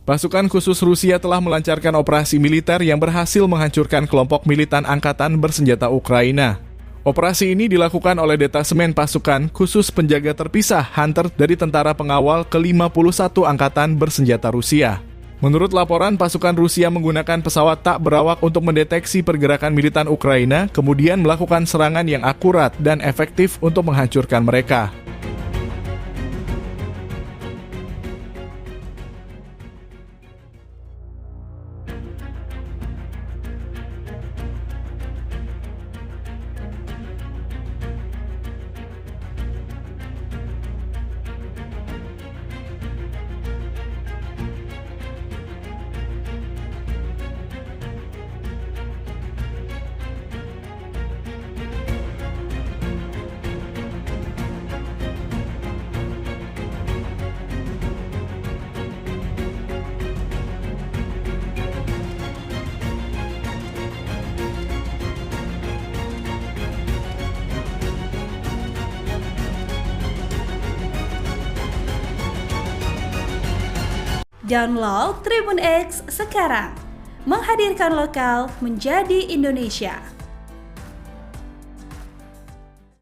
Pasukan khusus Rusia telah melancarkan operasi militer yang berhasil menghancurkan kelompok militan angkatan bersenjata Ukraina. Operasi ini dilakukan oleh detasemen pasukan khusus penjaga terpisah Hunter dari tentara pengawal ke-51 Angkatan Bersenjata Rusia. Menurut laporan, pasukan Rusia menggunakan pesawat tak berawak untuk mendeteksi pergerakan militan Ukraina, kemudian melakukan serangan yang akurat dan efektif untuk menghancurkan mereka. Download Tribun X sekarang, menghadirkan lokal menjadi Indonesia.